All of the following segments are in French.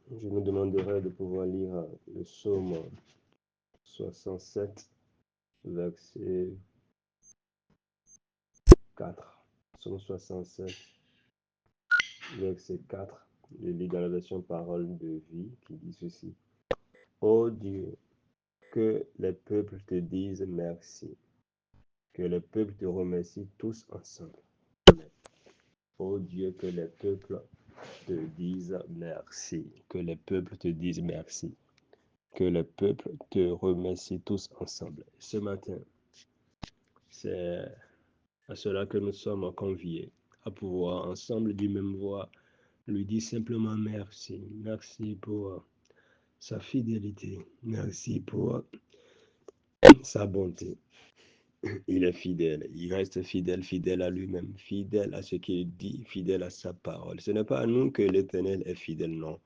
Je nous demanderai de pouvoir lire le psaume 67, verset 4. Psaume 67, verset 4. Je lis dans la version Parole de vie qui dit ceci. Ô Dieu, que les peuples te disent merci, que les peuples te remercient tous ensemble. Ô Dieu, que les peuples te disent merci, que les peuples te disent merci, que les peuples te remercient tous ensemble. Ce matin, c'est à cela que nous sommes conviés, à pouvoir ensemble d'une même voix lui dire simplement merci. Merci pour sa fidélité, merci pour sa bonté. Il est fidèle, il reste fidèle, fidèle à lui-même, fidèle à ce qu'il dit, fidèle à sa parole. Ce n'est pas à nous que l'Éternel est fidèle, non,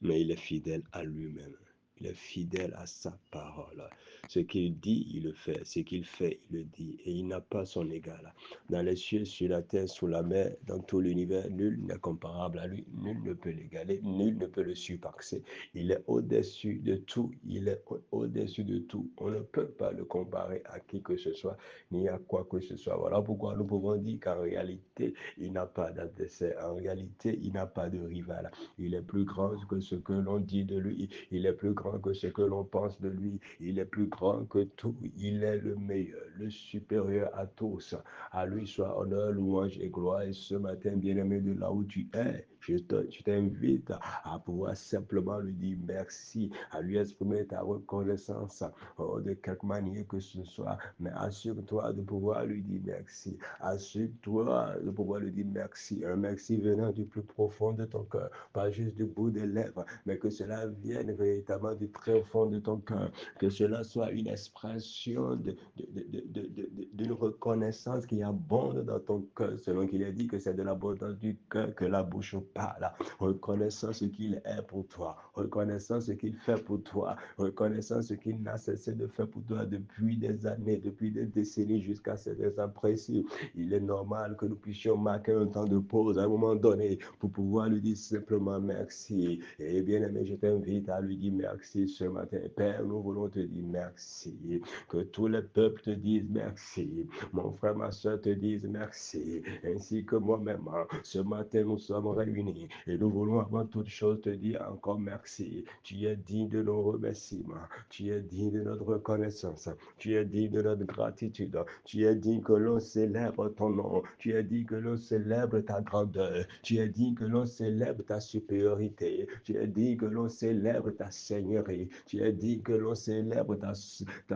mais il est fidèle à lui-même. Il est fidèle à sa parole. Ce qu'il dit, il le fait. Ce qu'il fait, il le dit. Et il n'a pas son égal. Dans les cieux, sur la terre, sous la mer, dans tout l'univers, nul n'est comparable à lui. Nul ne peut l'égaler. Nul ne peut le surpasser. Il est au-dessus de tout. Il est au-dessus de tout. On ne peut pas le comparer à qui que ce soit, ni à quoi que ce soit. Voilà pourquoi nous pouvons dire qu'en réalité, il n'a pas d'adversaire. En réalité, il n'a pas de rival. Il est plus grand que ce que l'on dit de lui. Il est plus grand que ce que l'on pense de lui. Il est plus grand que tout. Il est le meilleur, le supérieur à tous. À lui soit honneur, louange et gloire. Et ce matin, bien-aimé, de là où tu es, je t'invite à pouvoir simplement lui dire merci, à lui exprimer ta reconnaissance de quelque manière que ce soit. Mais assure-toi de pouvoir lui dire merci. Assure-toi de pouvoir lui dire merci. Un merci venant du plus profond de ton cœur, pas juste du bout des lèvres, mais que cela vienne véritablement du très fond de ton cœur. Que cela soit une expression d'une reconnaissance qui abonde dans ton cœur, selon qu'il est dit que c'est de l'abondance du cœur que la bouche parle. Reconnaissant ce qu'il est pour toi, reconnaissant ce qu'il fait pour toi, reconnaissant ce qu'il n'a cessé de faire pour toi depuis des années, depuis des décennies jusqu'à cet instant précis. Il est normal que nous puissions marquer un temps de pause à un moment donné pour pouvoir lui dire simplement merci. Et bien aimé, je t'invite à lui dire merci ce matin. Père, nous voulons te dire merci. Que tous les peuples te disent merci. Mon frère, ma soeur te disent merci. Ainsi que moi-même, ce matin, nous sommes réunis et nous voulons avant toute chose te dire encore merci. Tu es digne de nos remerciements. Tu es digne de notre reconnaissance. Tu es digne de notre gratitude. Tu es digne que l'on célèbre ton nom. Tu es digne que l'on célèbre ta grandeur. Tu es digne que l'on célèbre ta supériorité. Tu es digne que l'on célèbre ta seigneurie. Tu es digne que l'on célèbre ta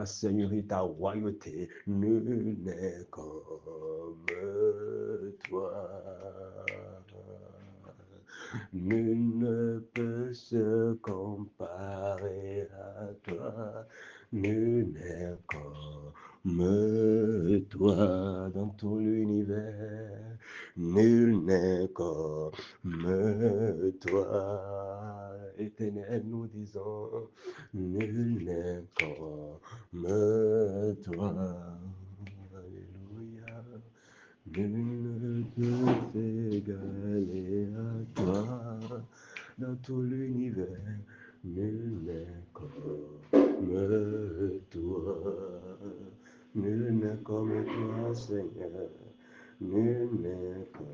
seigneurie, ta royauté. Nul n'est comme toi. Nul ne peut se comparer à toi. Nul n'est comme toi dans tout l'univers. Nul n'est comme toi. Éternel, nous disons, nul n'est comme toi. Alléluia. Nul ne peut s'égaler à toi dans tout l'univers. Nul n'est comme toi. Nul n'est comme toi, Seigneur. Nul n'est comme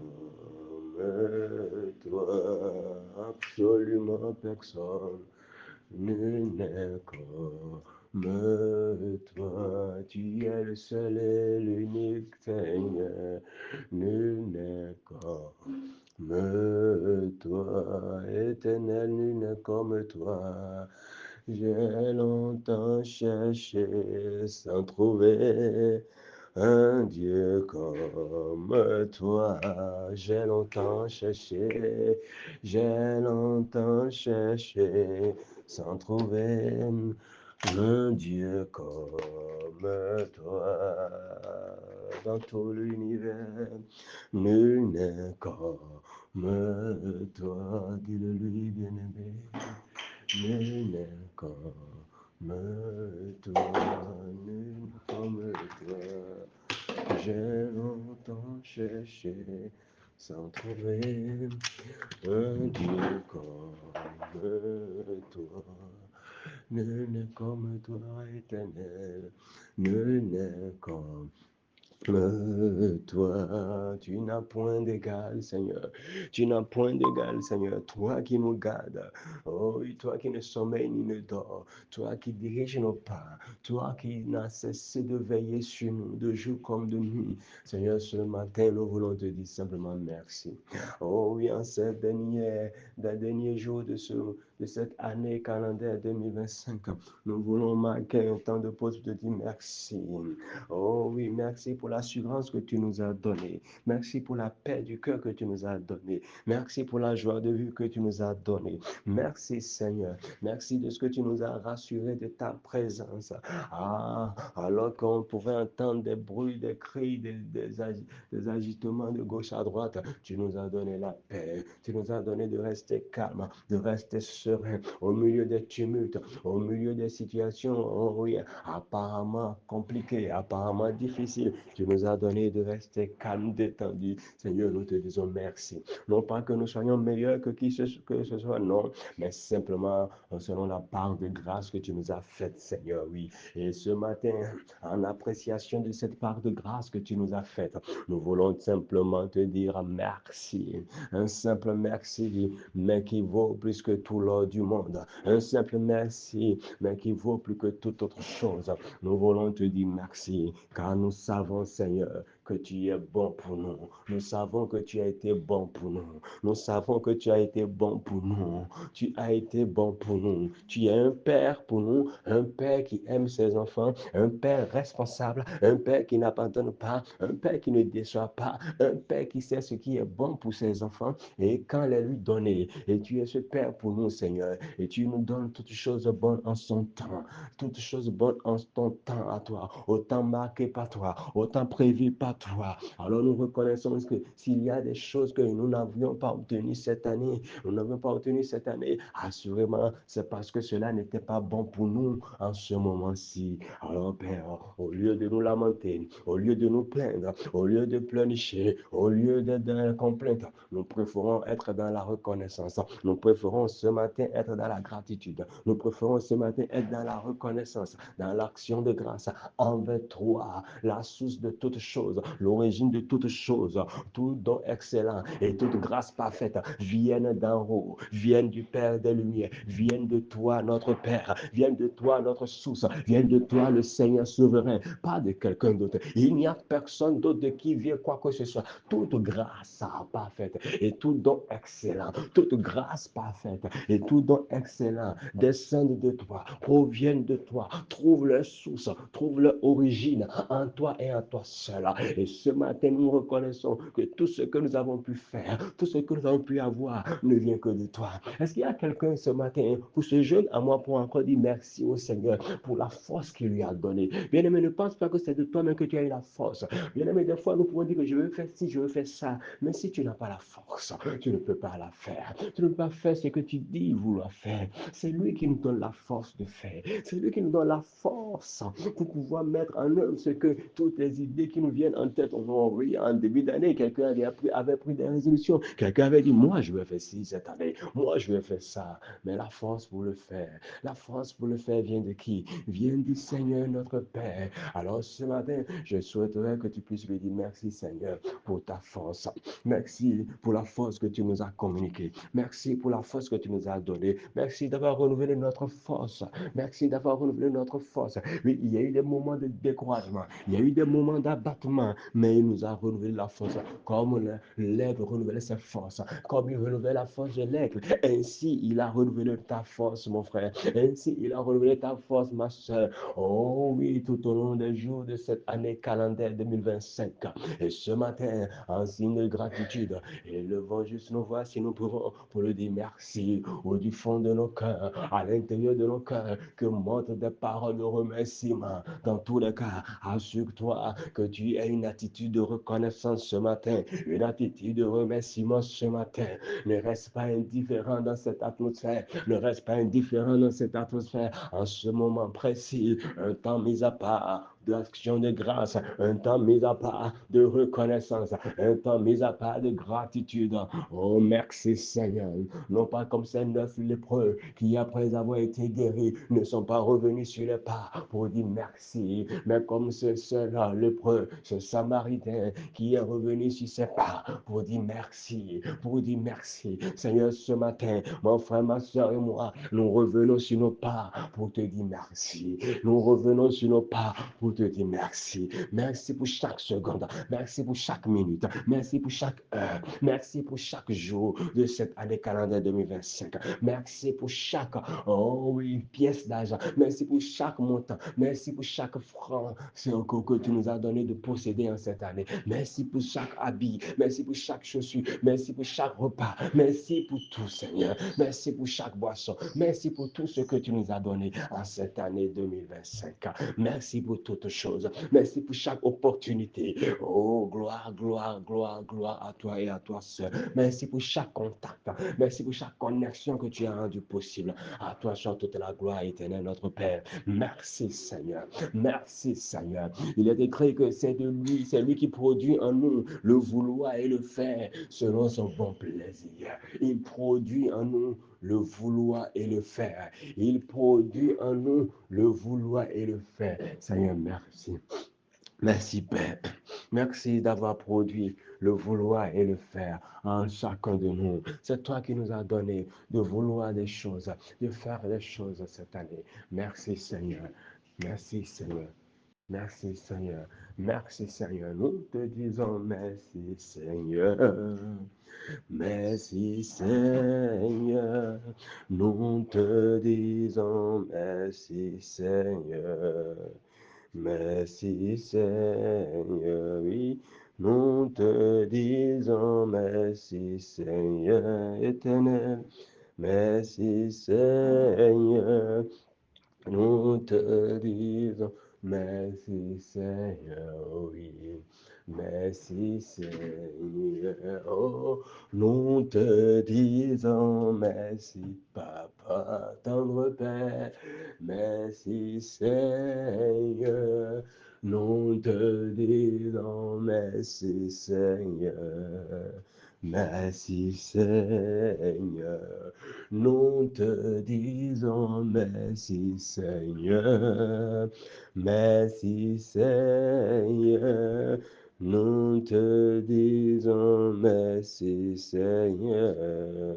toi. Absolument personne. Nul n'est comme toi. Tu es le seul et l'unique Seigneur. Nul n'est comme toi. Éternel, nul n'est comme toi. J'ai longtemps cherché sans trouver un Dieu comme toi. J'ai longtemps cherché, j'ai longtemps cherché sans trouver un Dieu comme toi. Dans tout l'univers, nul n'est comme toi. Dis-le lui, bien-aimé. Nul n'est comme toi, nul comme toi. J'ai longtemps cherché sans trouver un Dieu comme Nul n'est comme toi, éternel. Nul n'est comme toi, tu n'as point d'égal, Seigneur. Tu n'as point d'égal, Seigneur. Toi qui nous gardes. Oh oui, toi qui ne sommeilles ni ne dors. Toi qui diriges nos pas. Toi qui n'as cessé de veiller sur nous, de jour comme de nuit. Seigneur, ce matin, nous voulons te dire simplement merci. Oh oui, en ces derniers jours de cette année calendaire 2025, nous voulons marquer un temps de pause pour te dire merci. Oh oui, merci pour l'assurance que tu nous as donnée. Merci pour la paix du cœur que tu nous as donnée. Merci pour la joie de vivre que tu nous as donnée. Merci Seigneur. Merci de ce que tu nous as rassuré de ta présence. Ah, alors qu'on pouvait entendre des bruits, des cris, des agitements de gauche à droite, tu nous as donné la paix. Tu nous as donné de rester calme, de rester serein au milieu des tumultes, au milieu des situations, oh oui, apparemment compliquées, apparemment difficiles. Tu nous as donné de rester calme, détendu. Seigneur, nous te disons merci. Non pas que nous soyons meilleurs que que ce soit, non, mais simplement selon la part de grâce que tu nous as faite, Seigneur, oui. Et ce matin, en appréciation de cette part de grâce que tu nous as faite, nous voulons simplement te dire merci. Un simple merci, mais qui vaut plus que tout l'or du monde. Un simple merci, mais qui vaut plus que toute autre chose. Nous voulons te dire merci, car nous savons, Seigneur, que tu es bon pour nous. Nous savons que tu as été bon pour nous. Nous savons que tu as été bon pour nous. Tu as été bon pour nous. Tu es un père pour nous, un père qui aime ses enfants, un père responsable, un père qui n'abandonne pas, un père qui ne déçoit pas, un père qui sait ce qui est bon pour ses enfants et quand les lui donner. Et tu es ce père pour nous, Seigneur. Et tu nous donnes toutes choses bonnes en son temps. Toutes choses bonnes en ton temps à toi. Autant marqué par toi, autant prévu par toi. Alors nous reconnaissons que s'il y a des choses que nous n'avions pas obtenues cette année, nous n'avons pas obtenu cette année, assurément, c'est parce que cela n'était pas bon pour nous en ce moment-ci. Alors, Père, au lieu de nous lamenter, au lieu de nous plaindre, au lieu de pleurnicher, au lieu d'être dans la complainte, nous préférons être dans la reconnaissance. Nous préférons ce matin être dans la gratitude. Nous préférons ce matin être dans la reconnaissance, dans l'action de grâce envers toi, la source de toutes choses, l'origine de toutes choses, tout don excellent et toute grâce parfaite viennent d'en haut, viennent du Père des Lumières, viennent de toi, notre Père, viennent de toi, notre source, viennent de toi, le Seigneur souverain, pas de quelqu'un d'autre. Il n'y a personne d'autre de qui vient quoi que ce soit. Toute grâce parfaite et tout don excellent, toute grâce parfaite et tout don excellent descendent de toi, proviennent de toi, trouve leur source, trouve leur origine en toi et en toi seul. Et ce matin, nous reconnaissons que tout ce que nous avons pu faire, tout ce que nous avons pu avoir ne vient que de toi. Est-ce qu'il y a quelqu'un ce matin, pour ce jeune à moi, pour encore dire merci au Seigneur pour la force qu'il lui a donnée? Bien-aimé, ne pense pas que c'est de toi-même que tu as eu la force. Bien-aimé, des fois, nous pouvons dire que je veux faire ci, je veux faire ça. Mais si tu n'as pas la force, tu ne peux pas la faire. Tu ne peux pas faire ce que tu dis vouloir faire. C'est lui qui nous donne la force de faire. C'est lui qui nous donne la force pour pouvoir mettre en œuvre ce que toutes les idées qui nous viennent en tête. Oui, en début d'année, quelqu'un avait pris des résolutions. Quelqu'un avait dit, moi, je vais faire ci cette année. Moi, je vais faire ça. Mais la force pour le faire, la force pour le faire vient de qui? Vient du Seigneur notre Père. Alors ce matin, je souhaiterais que tu puisses lui dire merci Seigneur pour ta force. Merci pour la force que tu nous as communiquée. Merci pour la force que tu nous as donnée. Merci d'avoir renouvelé notre force. Merci d'avoir renouvelé notre force. Oui, il y a eu des moments de découragement. Il y a eu des moments d'abattement, mais il nous a renouvelé la force. Comme l'aigle renouvelait sa force, comme il renouvelait la force de l'aigle, ainsi il a renouvelé ta force, mon frère. Ainsi il a renouvelé ta force, ma soeur. Oh oui, tout au long des jours de cette année calendaire 2025. Et ce matin, en signe de gratitude, élevons juste nos voix si nous pouvons pour le dire merci au du fond de nos cœurs, à l'intérieur de nos cœurs, que montrent des paroles de remerciement. Dans tous les cas, assure-toi que tu as une attitude de reconnaissance ce matin, une attitude de remerciement ce matin. Ne reste pas indifférent dans cette atmosphère, ne reste pas indifférent dans cette atmosphère en ce moment précis, un temps mis à part d'action de grâce, un temps mis à part de reconnaissance, un temps mis à part de gratitude. Oh, merci Seigneur. Non pas comme ces 9 lépreux qui, après avoir été guéris, ne sont pas revenus sur les pas pour dire merci, mais comme ce seul lépreux, ce samaritain qui est revenu sur ses pas pour dire merci, pour dire merci. Seigneur, ce matin, mon frère, ma soeur et moi, nous revenons sur nos pas pour te dire merci. Nous revenons sur nos pas pour te dire merci. Merci pour chaque seconde, merci pour chaque minute, merci pour chaque heure, merci pour chaque jour de cette année calendaire 2025. Merci pour chaque, oh oui, pièce d'argent. Merci pour chaque montant. Merci pour chaque franc que tu nous as donné de posséder en cette année. Merci pour chaque habit. Merci pour chaque chaussure. Merci pour chaque repas. Merci pour tout, Seigneur. Merci pour chaque boisson. Merci pour tout ce que tu nous as donné en cette année 2025. Merci pour toutes choses. Merci pour chaque opportunité. Oh, gloire, gloire, gloire, gloire à toi et à toi seul. Merci pour chaque contact. Merci pour chaque connexion que tu as rendue possible. À toi soit toute la gloire éternelle, notre Père. Merci, Seigneur. Merci, Seigneur. Il est écrit que c'est lui qui produit en nous le vouloir et le faire selon son bon plaisir. Il produit en nous le vouloir et le faire. Il produit en nous le vouloir et le faire. Seigneur, merci. Merci, Père. Merci d'avoir produit le vouloir et le faire en chacun de nous. C'est toi qui nous as donné de vouloir des choses, de faire des choses cette année. Merci, Seigneur. Merci, Seigneur. Merci, Seigneur. Merci, Seigneur. Nous te disons merci, Seigneur. Merci, Seigneur. Nous te disons merci, Seigneur. Merci Seigneur, oui, nous te disons merci Seigneur éternel. Merci Seigneur, nous te disons merci Seigneur, oui. Merci Seigneur, oh, nous te disons merci Papa, tendre Père. Merci Seigneur, nous te disons merci Seigneur. Merci Seigneur, nous te disons merci Seigneur. Merci Seigneur, nous te disons merci Seigneur.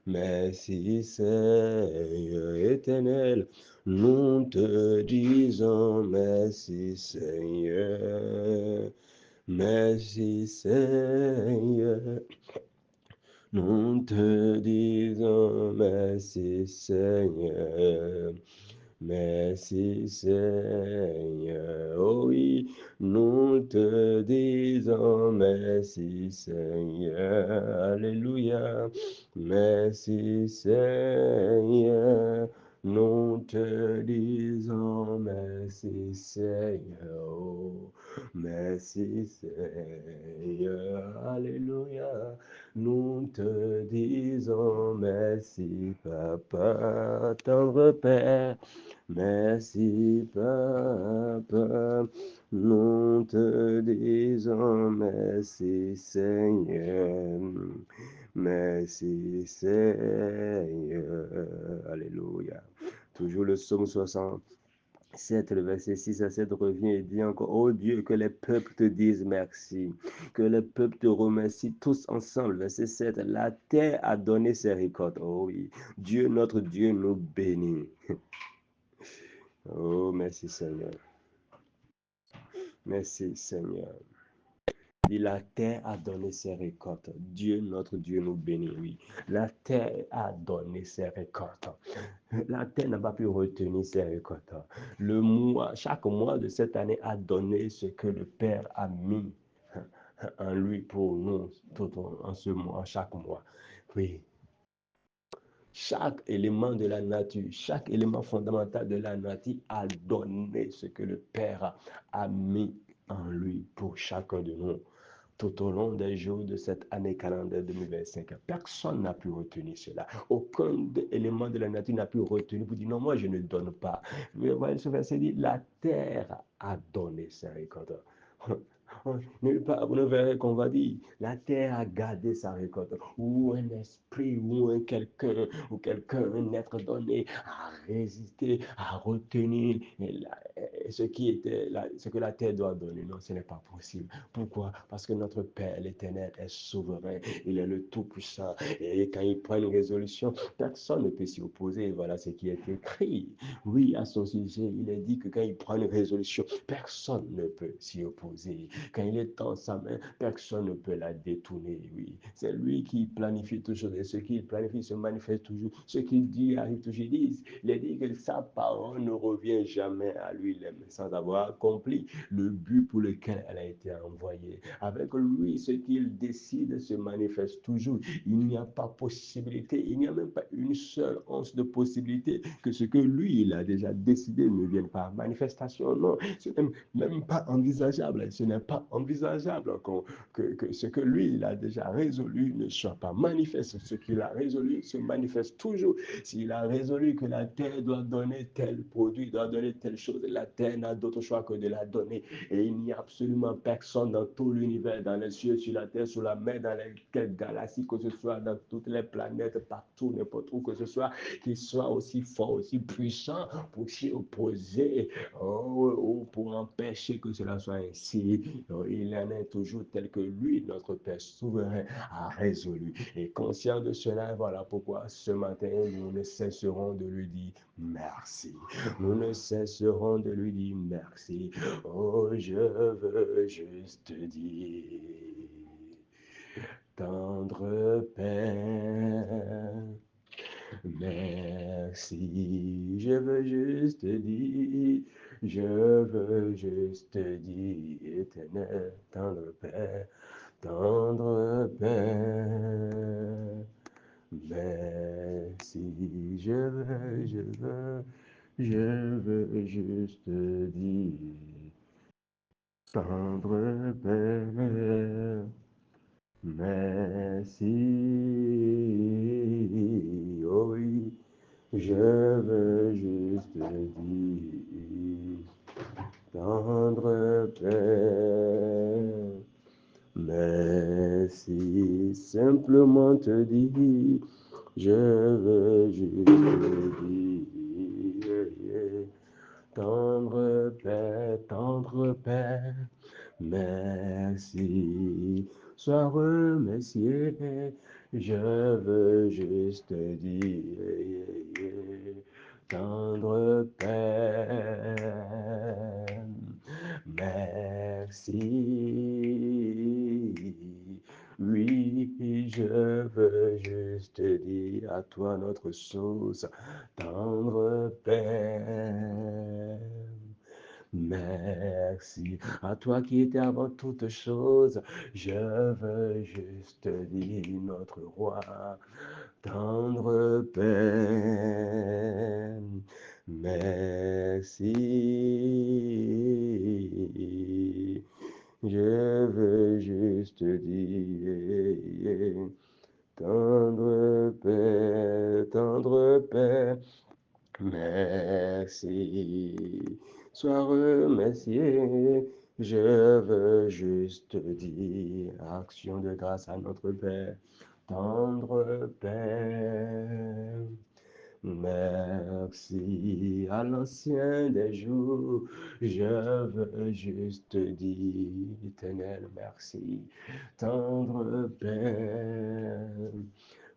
Merci Seigneur éternel, nous te disons merci Seigneur. Merci Seigneur, nous te disons merci Seigneur. Merci Seigneur, oh oui, nous te disons merci Seigneur, alléluia. Merci Seigneur, nous te disons merci Seigneur, oh, merci Seigneur, alléluia. Nous te disons merci Papa, tendre Père. Merci Papa, nous te disons merci Seigneur. Merci Seigneur. Alléluia. Toujours le psaume 67, le verset 6 à 7 revient et dit encore, oh Dieu, que les peuples te disent merci, que les peuples te remercient tous ensemble. Verset 7, la terre a donné ses récoltes. Oh oui, Dieu, notre Dieu, nous bénit. Oh, merci Seigneur. Merci Seigneur. Dit la terre a donné ses récoltes. Dieu, notre Dieu, nous bénit. Oui, la terre a donné ses récoltes. La terre n'a pas pu retenir ses récoltes. Chaque mois de cette année a donné ce que le Père a mis en lui pour nous tout en ce mois, chaque mois. Oui, chaque élément de la nature, chaque élément fondamental de la nature a donné ce que le Père a mis en lui pour chacun de nous. tout au long des jours de cette année calendaire 2025. Personne n'a pu retenir cela. Aucun élément de la nature n'a pu retenir pour dire non, moi je ne donne pas. Mais voilà, ce verset dit, la terre a donné sa récolte. Nulle part, vous ne verrez qu'on va dire, la terre a gardé sa récolte, ou un esprit, ou un quelqu'un, un être donné a résisté, a retenu ce qui était, ce que la terre doit donner. Non, ce n'est pas possible. Pourquoi? Parce que notre Père, l'Éternel, est souverain, il est le Tout-Puissant, et quand il prend une résolution, personne ne peut s'y opposer. Voilà ce qui est écrit. Oui, à son sujet, il est dit que quand il prend une résolution, personne ne peut s'y opposer. Quand il est dans sa main, personne ne peut la détourner. Oui, c'est lui qui planifie toujours. Et ce qu'il planifie se manifeste toujours. Ce qu'il dit arrive toujours. Il a dit que sa parole ne revient jamais à lui-même sans avoir accompli le but pour lequel elle a été envoyée. Avec lui, ce qu'il décide se manifeste toujours. Il n'y a pas possibilité, il n'y a même pas une seule once de possibilité que ce que lui, il a déjà décidé ne vienne pas. Manifestation, non, ce n'est même pas envisageable. Ce n'est pas envisageable que ce que lui, il a déjà résolu ne soit pas manifeste. Ce qu'il a résolu se manifeste toujours. S'il a résolu que la terre doit donner tel produit, doit donner telle chose, la terre n'a d'autre choix que de la donner. Et il n'y a absolument personne dans tout l'univers, dans les cieux, sur la terre, sur la mer, dans les galaxies, que ce soit dans toutes les planètes, partout, n'importe où que ce soit, qui soit aussi fort, aussi puissant pour s'y opposer ou pour empêcher que cela soit ainsi. Il en est toujours tel que lui, notre Père souverain, a résolu. Et conscient de cela, voilà pourquoi ce matin, nous ne cesserons de lui dire merci. Nous ne cesserons de lui dire merci. Oh, je veux juste dire, tendre Père, merci. Je veux juste dire, je veux juste dire, éternel, tendre Père, tendre Père. Merci, je veux juste dire, tendre Père, merci, oh oui, je veux juste dire, tendre Père, merci, simplement te dire, je veux juste dire, tendre Père, merci, sois remercié, je veux juste dire, tendre Père, merci. Oui, je veux juste dire à toi notre source, tendre Père. Merci à toi qui étais avant toute chose. Je veux juste dire notre roi, tendre Père. Merci. Je veux juste dire, tendre Père, merci. Sois remercié, je veux juste dire, action de grâce à notre Père, tendre Père. Merci à l'ancien des jours, je veux juste dire, éternel, merci, tendre Père.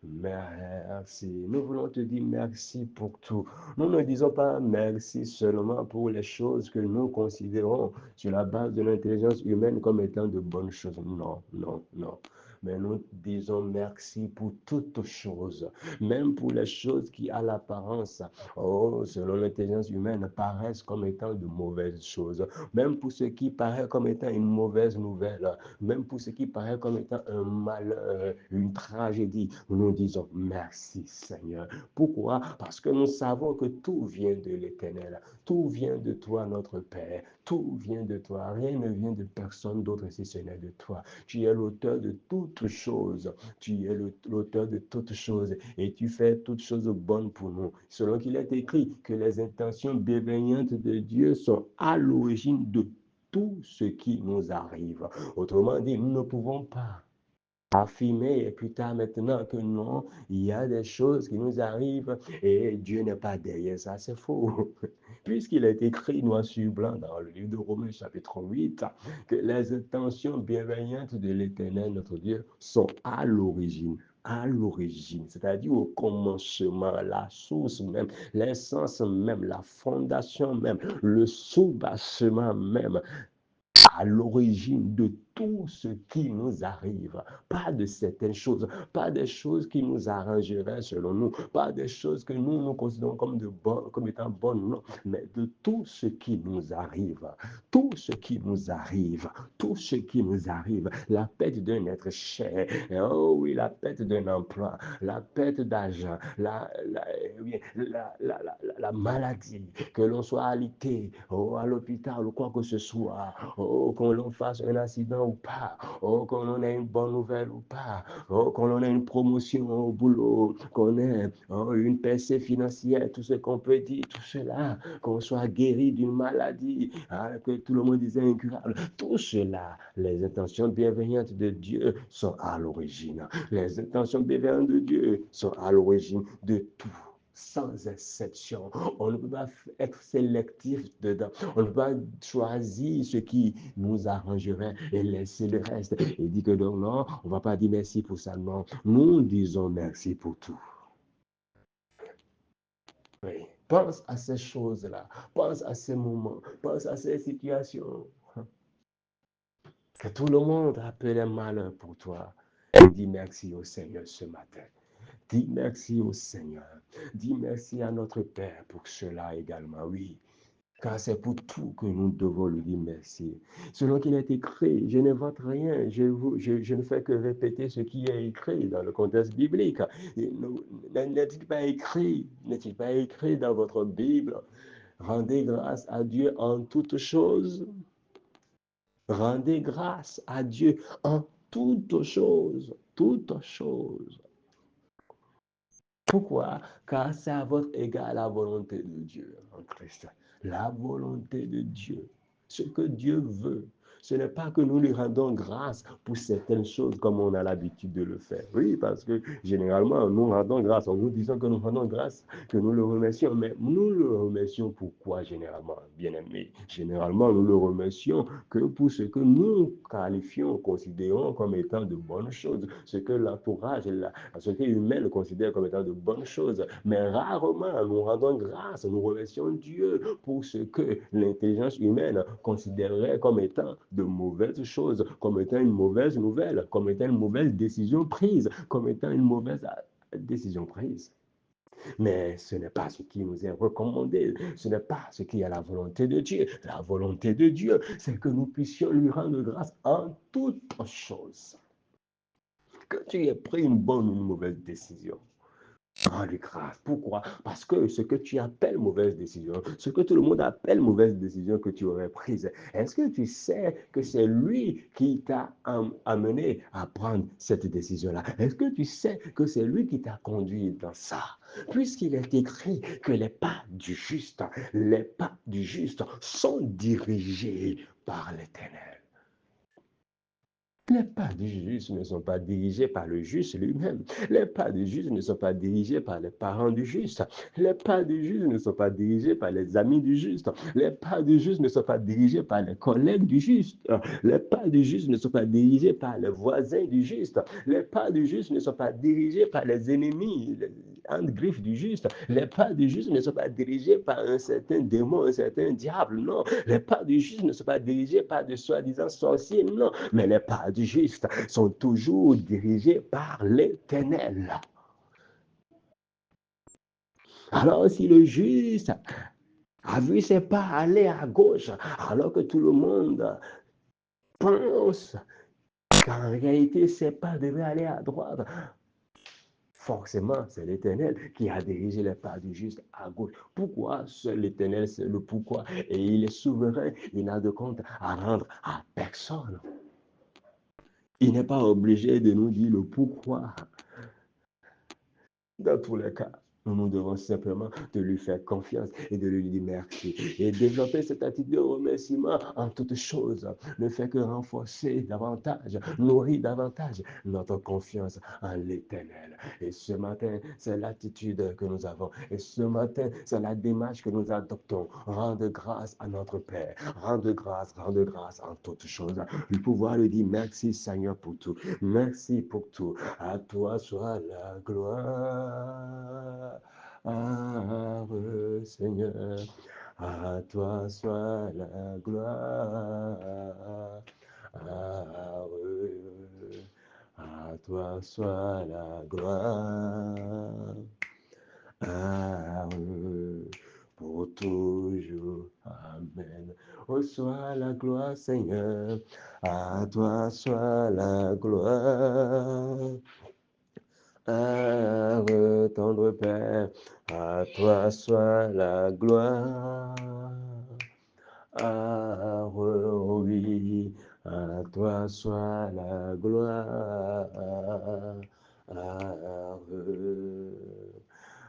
Merci. Nous voulons te dire merci pour tout. Nous ne disons pas merci seulement pour les choses que nous considérons sur la base de l'intelligence humaine comme étant de bonnes choses. Non, non, non. mais nous disons merci pour toutes choses, même pour les choses qui, à l'apparence, oh, selon l'intelligence humaine, paraissent comme étant de mauvaises choses, même pour ce qui paraît comme étant une mauvaise nouvelle, même pour ce qui paraît comme étant un malheur, une tragédie, nous disons merci Seigneur. Pourquoi? Parce que nous savons que tout vient de l'Éternel, tout vient de toi notre Père, tout vient de toi, rien ne vient de personne d'autre si ce n'est de toi. Tu es l'auteur de toutes choses, tu es l'auteur de toutes choses et tu fais toutes choses bonnes pour nous. Selon qu'il est écrit que les intentions bienveillantes de Dieu sont à l'origine de tout ce qui nous arrive. Autrement dit, nous ne pouvons pas affirmer et plus tard maintenant que non, il y a des choses qui nous arrivent et Dieu n'est pas derrière ça, c'est faux. Puisqu'il est écrit noir sur blanc dans le livre de Romains chapitre 8, que les intentions bienveillantes de l'Éternel, notre Dieu, sont à l'origine, c'est-à-dire au commencement, la source même, l'essence même, la fondation même, le soubassement même, à l'origine de tout ce qui nous arrive. Pas de certaines choses, pas des choses qui nous arrangeraient selon nous, pas des choses que nous considérons comme, comme étant bonnes, non, mais de tout ce qui nous arrive. Tout ce qui nous arrive, tout ce qui nous arrive, la perte d'un être cher, oh oui, la perte d'un emploi, la perte d'argent, la maladie, que l'on soit alité, oh, à l'hôpital ou quoi que ce soit, oh, qu'on l'on fasse un accident ou pas, oh, qu'on ait une bonne nouvelle ou pas, oh, qu'on ait une promotion au boulot, qu'on ait oh, une percée financière, tout ce qu'on peut dire, tout cela, qu'on soit guéri d'une maladie, hein, que tout le monde disait incurable, tout cela, les intentions bienveillantes de Dieu sont à l'origine. Les intentions bienveillantes de Dieu sont à l'origine de tout, sans exception. On ne peut pas être sélectif dedans. On ne peut pas choisir ce qui nous arrangerait et laisser le reste. Et dire que non, non, on ne va pas dire merci pour ça. Non, nous disons merci pour tout. Oui. Pense à ces choses-là. Pense à ces moments. Pense à ces situations. Que tout le monde appelle un malheur pour toi. Et dis merci au Seigneur ce matin. Dis merci au Seigneur. Dis merci à notre Père pour cela également. Oui. Car c'est pour tout que nous devons lui dire merci. Selon qu'il est écrit, je n'invente rien, je ne fais que répéter ce qui est écrit dans le contexte biblique. N'est-il pas écrit dans votre Bible, rendez grâce à Dieu en toutes choses. Rendez grâce à Dieu en toutes choses. Toutes choses. Pourquoi? Car c'est à votre égard la volonté de Dieu en Christ. La volonté de Dieu. Ce que Dieu veut. Ce n'est pas que nous lui rendons grâce pour certaines choses comme on a l'habitude de le faire. Oui, parce que généralement, nous rendons grâce. En nous disant que nous rendons grâce, que nous le remercions. Mais nous le remercions pourquoi généralement, bien aimé? Généralement, nous le remercions que pour ce que nous qualifions, considérons comme étant de bonnes choses. Ce que l'entourage et la société humaine considère comme étant de bonnes choses. Mais rarement, nous rendons grâce, nous remercions Dieu pour ce que l'intelligence humaine considérerait comme étant de mauvaises choses, comme étant une mauvaise nouvelle, comme étant une mauvaise décision prise, comme étant une mauvaise décision prise. Mais ce n'est pas ce qui nous est recommandé, ce n'est pas ce qui est la volonté de Dieu. La volonté de Dieu, c'est que nous puissions lui rendre grâce en toutes choses. Que tu aies pris une bonne ou une mauvaise décision, rends-lui grâce. Pourquoi? Parce que ce que tu appelles mauvaise décision, ce que tout le monde appelle mauvaise décision que tu aurais prise, est-ce que tu sais que c'est lui qui t'a amené à prendre cette décision-là? Est-ce que tu sais que c'est lui qui t'a conduit dans ça? Puisqu'il est écrit que les pas du juste sont dirigés par l'Éternel. Les pas du juste ne sont pas dirigés par le juste lui-même. Les pas du juste ne sont pas dirigés par les parents du juste. Les pas du juste ne sont pas dirigés par les amis du juste. Les pas du juste ne sont pas dirigés par les collègues du juste. Les pas du juste ne sont pas dirigés par les voisins du juste. Les pas du juste ne sont pas dirigés par les ennemis. en griffe du juste. Les pas du juste ne sont pas dirigés par un certain démon, un certain diable, non. Les pas du juste ne sont pas dirigés par de soi-disant sorciers, non. Mais les pas du juste sont toujours dirigés par l'Éternel. Alors si le juste a vu ses pas aller à gauche, alors que tout le monde pense qu'en réalité ses pas devaient aller à droite, forcément, c'est l'Éternel qui a dirigé les pas du juste à gauche. Pourquoi? Seul l'Éternel sait le pourquoi. Et il est souverain, il n'a de compte à rendre à personne. Il n'est pas obligé de nous dire le pourquoi. Dans tous les cas, nous devons simplement de lui faire confiance et de lui dire merci. Et développer cette attitude de remerciement en toutes choses ne fait que renforcer davantage, nourrir davantage notre confiance en l'Éternel. Et ce matin, c'est l'attitude que nous avons. Et ce matin, c'est la démarche que nous adoptons. Rendre grâce à notre Père. Rendre grâce en toutes choses. Lui pouvoir lui dire merci Seigneur pour tout. Merci pour tout. À toi soit la gloire, Seigneur. À toi soit la gloire, à toi soit la gloire, pour toujours. Amen. Oh, soit la gloire, Seigneur. À toi soit la gloire. Tendre Père, à toi soit la gloire. Oui, à toi soit la gloire.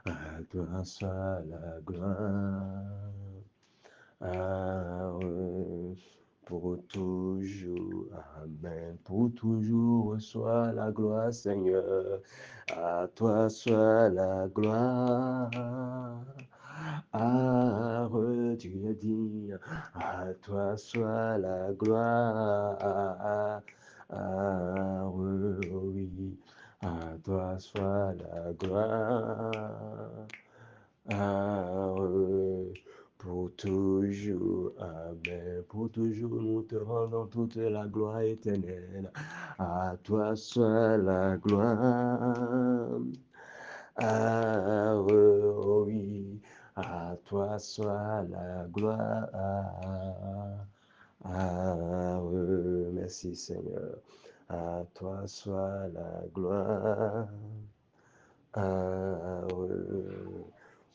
À toi soit la gloire. Pour toujours, Amen. Pour toujours, soit la gloire, Seigneur. À toi soit la gloire. Tu as dit, à toi soit la gloire. Oui, à toi soit la gloire. Pour toujours, Amen. Pour toujours, nous te rendons toute la gloire éternelle. À toi soit la gloire. Oui, à toi soit la gloire. Merci Seigneur. À toi soit la gloire.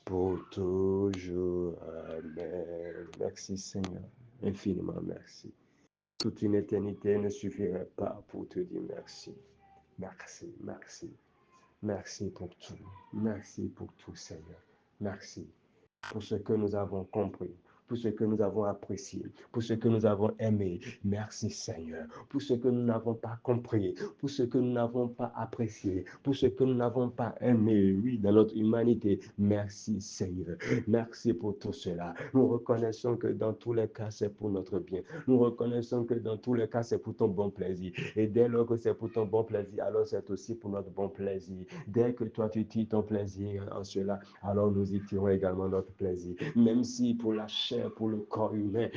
Pour toujours. Amen. Merci Seigneur. Infiniment merci. Toute une éternité ne suffirait pas pour te dire merci. Merci, merci. Merci pour tout. Merci pour tout, Seigneur. Merci pour ce que nous avons compris, pour ce que nous avons apprécié, pour ce que nous avons aimé. Merci Seigneur. Pour ce que nous n'avons pas compris, pour ce que nous n'avons pas apprécié, pour ce que nous n'avons pas aimé, oui, dans notre humanité. Merci Seigneur. Merci pour tout cela. Nous reconnaissons que dans tous les cas, c'est pour notre bien. Nous reconnaissons que dans tous les cas, c'est pour ton bon plaisir. Et dès lors que c'est pour ton bon plaisir, alors c'est aussi pour notre bon plaisir. Dès que toi, tu tires ton plaisir en cela, alors nous y tirons également notre plaisir. Même si pour la chair, pour le corps humain,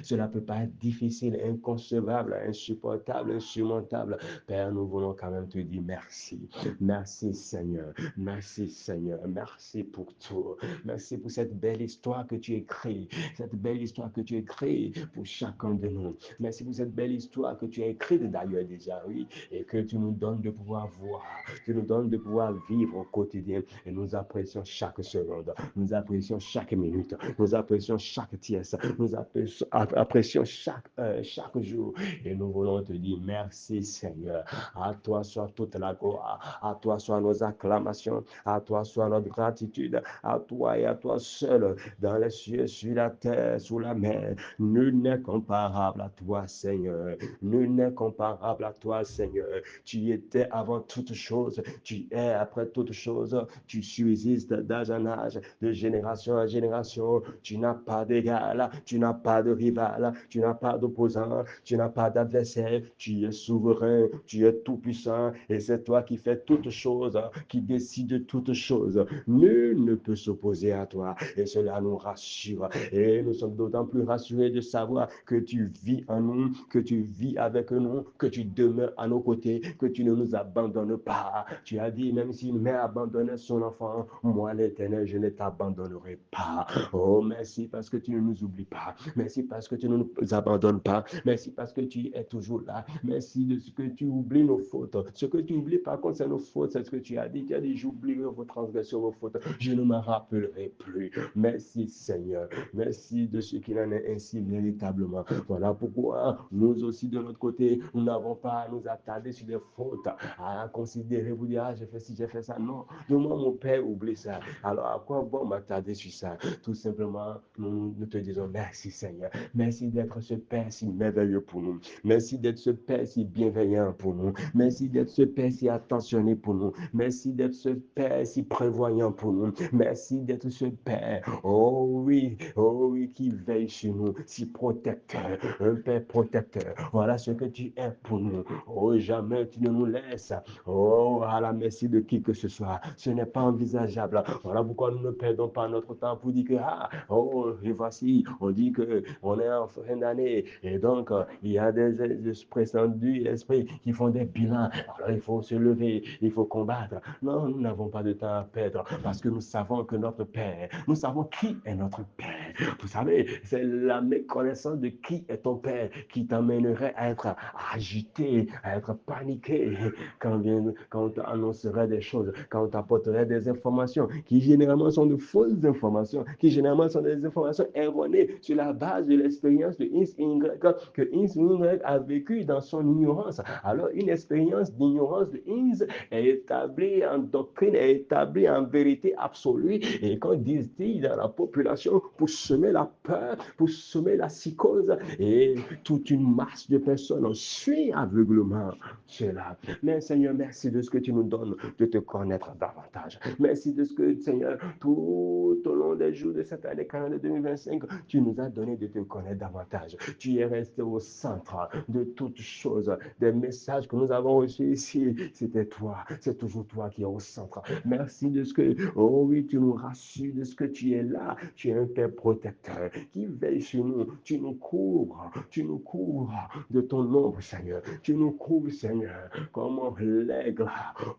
cela peut pas être difficile, inconcevable, insupportable, insurmontable. Père, nous voulons quand même te dire merci. Merci Seigneur. Merci Seigneur. Merci pour tout. Merci pour cette belle histoire que tu écris. Cette belle histoire que tu écris pour chacun de nous. Merci pour cette belle histoire que tu as écrite d'ailleurs déjà, oui, et que tu nous donnes de pouvoir voir, tu nous donnes de pouvoir vivre au quotidien. Et nous apprécions chaque seconde, nous apprécions chaque minute, nous apprécions chaque tiers, nous apprécions chaque heure, chaque jour. Et nous voulons te dire merci Seigneur. À toi soit toute la gloire, à toi soit nos acclamations, à toi soit notre gratitude, à toi et à toi seul, dans les cieux, sur la terre, sous la mer. Nul n'est comparable à toi Seigneur. Nul n'est comparable à toi Seigneur. Tu étais avant toute chose, tu es après toute chose, tu subsistes d'âge en âge, de génération en génération. Tu n'as pas d'égal, tu n'as pas de rival, tu n'as pas d'opposant, tu n'as pas d'adversaire, tu es souverain, tu es tout-puissant, et c'est toi qui fais toutes choses, qui décide toutes choses. Nul ne peut s'opposer à toi, et cela nous rassure. Et nous sommes d'autant plus rassurés de savoir que tu vis en nous, que tu vis avec nous, que tu demeures à nos côtés, que tu ne nous abandonnes pas. Tu as dit, même si une mère abandonnait son enfant, moi l'Éternel, je ne t'abandonnerai pas. Oh, merci parce que tu ne nous oublies pas. Merci parce que tu ne nous abandonnes pas. Merci parce que tu es toujours là. Merci de ce que tu oublies nos fautes. Ce que tu oublies, par contre, c'est nos fautes. C'est ce que tu as dit. Tu as dit, j'oublierai vos transgressions, vos fautes. Je ne m'en rappellerai plus. Merci, Seigneur. Merci de ce qu'il en est ainsi véritablement. Voilà pourquoi nous aussi, de notre côté, nous n'avons pas à nous attarder sur les fautes, à considérer, vous dire, ah, j'ai fait ci, j'ai fait ça. Non, moi, mon Père oublie ça. Alors, à quoi bon m'attarder sur ça? Tout simplement, nous te disons merci, Seigneur. Merci d'être ce Père si merveilleux pour nous. Merci d'être ce Père si bienveillant pour nous. Merci d'être ce Père si attentionné pour nous. Merci d'être ce Père si prévoyant pour nous. Merci d'être ce Père, oh oui, qui veille sur nous, si protecteur, un Père protecteur. Voilà ce que tu es pour nous. Oh, jamais tu ne nous laisses. Oh, à la merci de qui que ce soit. Ce n'est pas envisageable. Voilà pourquoi nous ne perdons pas notre temps pour dire que, et voici, on dit qu'on est en fin d'année et donc il y a des esprits du esprit qui font des bilans. Alors il faut se lever, il faut combattre. Non, nous n'avons pas de temps à perdre parce que nous savons que notre Père, nous savons qui est notre Père. Vous savez, c'est la méconnaissance de qui est ton Père qui t'amènerait à être agité, à être paniqué quand on t'annoncerait des choses, quand on t'apporterait des informations qui généralement sont de fausses informations, qui généralement sont des informations erronées sur la base de l'expérience de X, Y, que X, Y a vécu dans son ignorance. Alors, une expérience d'ignorance de X est établie en doctrine, est établie en vérité absolue. Et quand disent-ils dans la population pour semer la peur, pour semer la psychose, et toute une masse de personnes suit aveuglement cela. Mais Seigneur, merci de ce que tu nous donnes de te connaître davantage. Merci de ce que, Seigneur, tout au long des jours de cette année calendrier 2025, tu nous as donné de te connaître davantage. Tu es resté au centre de toutes choses. Des messages que nous avons reçus ici, c'était toi. C'est toujours toi qui es au centre. Merci de ce que, oh oui, tu nous rassures de ce que tu es là. Tu es un Père protecteur qui veille sur nous. Tu nous couvres de ton ombre, Seigneur. Tu nous couvres, Seigneur, comme l'aigle.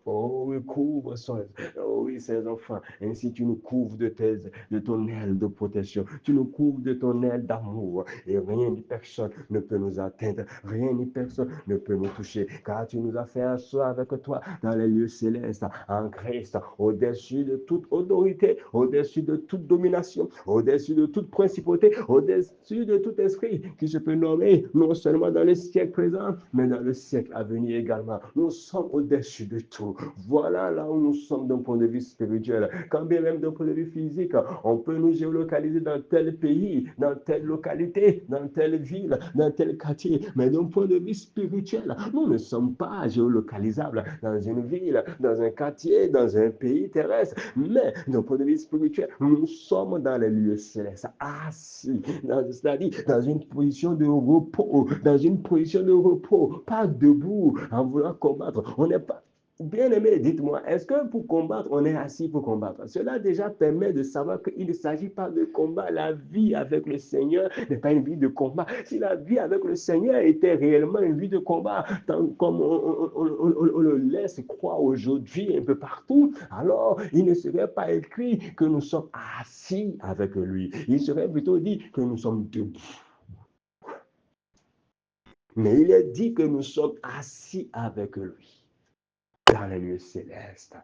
Oh oui, couvre ses enfants. Ainsi, tu nous couvres de ton aile de protection. Tu nous couvres de ton aile d'amour. Et rien ni personne ne peut nous atteindre. Rien ni personne ne peut nous toucher. Car tu nous as fait asseoir avec toi dans les lieux célestes, en Christ, au-dessus de toute autorité, au-dessus de toute domination, au-dessus de toute principauté, au-dessus de tout esprit qui se peut nommer, non seulement dans le siècle présent, mais dans le siècle à venir également. Nous sommes au-dessus de tout. Voilà là où nous sommes d'un point de vue spirituel. Quand bien même d'un point de vue physique, on peut nous géolocaliser dans tel pays, dans telle localité, dans telle ville, dans tel quartier. Mais d'un point de vue spirituel, nous ne sommes pas géolocalisables dans une ville, dans un quartier, dans un pays terrestre. Mais d'un point de vue spirituel, nous sommes dans les lieux célestes, assis, c'est-à-dire dans une position de repos, pas debout en voulant combattre. On n'est pas bien-aimé, dites-moi, est-ce que pour combattre, on est assis pour combattre? Cela déjà permet de savoir qu'il ne s'agit pas de combat. La vie avec le Seigneur n'est pas une vie de combat. Si la vie avec le Seigneur était réellement une vie de combat, comme on le laisse croire aujourd'hui un peu partout, alors il ne serait pas écrit que nous sommes assis avec lui. Il serait plutôt dit que nous sommes debout. Mais il est dit que nous sommes assis avec lui dans les lieux célestes.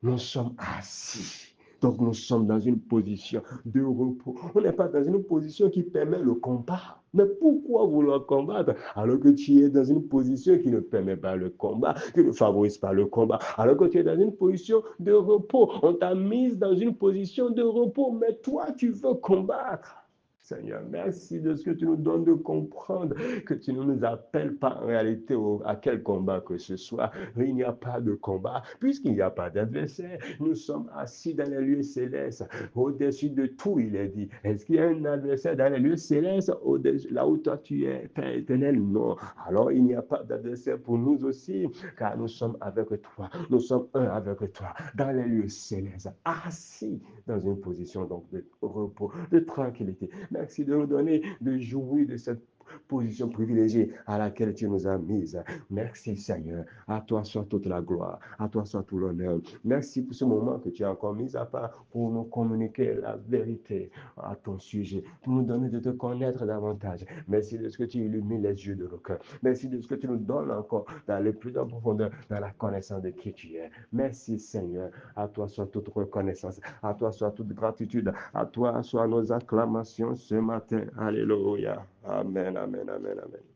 Nous sommes assis. Donc nous sommes dans une position de repos. On n'est pas dans une position qui permet le combat. Mais pourquoi vouloir combattre alors que tu es dans une position qui ne permet pas le combat, qui ne favorise pas le combat, alors que tu es dans une position de repos? On t'a mise dans une position de repos, mais toi tu veux combattre. Seigneur. Merci de ce que tu nous donnes de comprendre, que tu ne nous appelles pas en réalité à quel combat que ce soit. Il n'y a pas de combat, puisqu'il n'y a pas d'adversaire. Nous sommes assis dans les lieux célestes. Au-dessus de tout, il est dit. Est-ce qu'il y a un adversaire dans les lieux célestes, là où toi tu es, Père éternel? Non. Alors il n'y a pas d'adversaire pour nous aussi, car nous sommes avec toi. Nous sommes un avec toi, dans les lieux célestes, assis dans une position donc de repos, de tranquillité. Merci de nous donner de jouir de cette position privilégiée à laquelle tu nous as mises. Merci Seigneur. À toi soit toute la gloire, à toi soit tout l'honneur. Merci pour ce moment que tu as encore mis à part pour nous communiquer la vérité à ton sujet, pour nous donner de te connaître davantage. Merci de ce que tu illumines les yeux de nos cœurs. Merci de ce que tu nous donnes encore dans les plus en profondeur, dans la connaissance de qui tu es. Merci Seigneur. À toi soit toute reconnaissance, à toi soit toute gratitude, à toi soit nos acclamations ce matin. Alléluia. Amen, amen, amen, amen.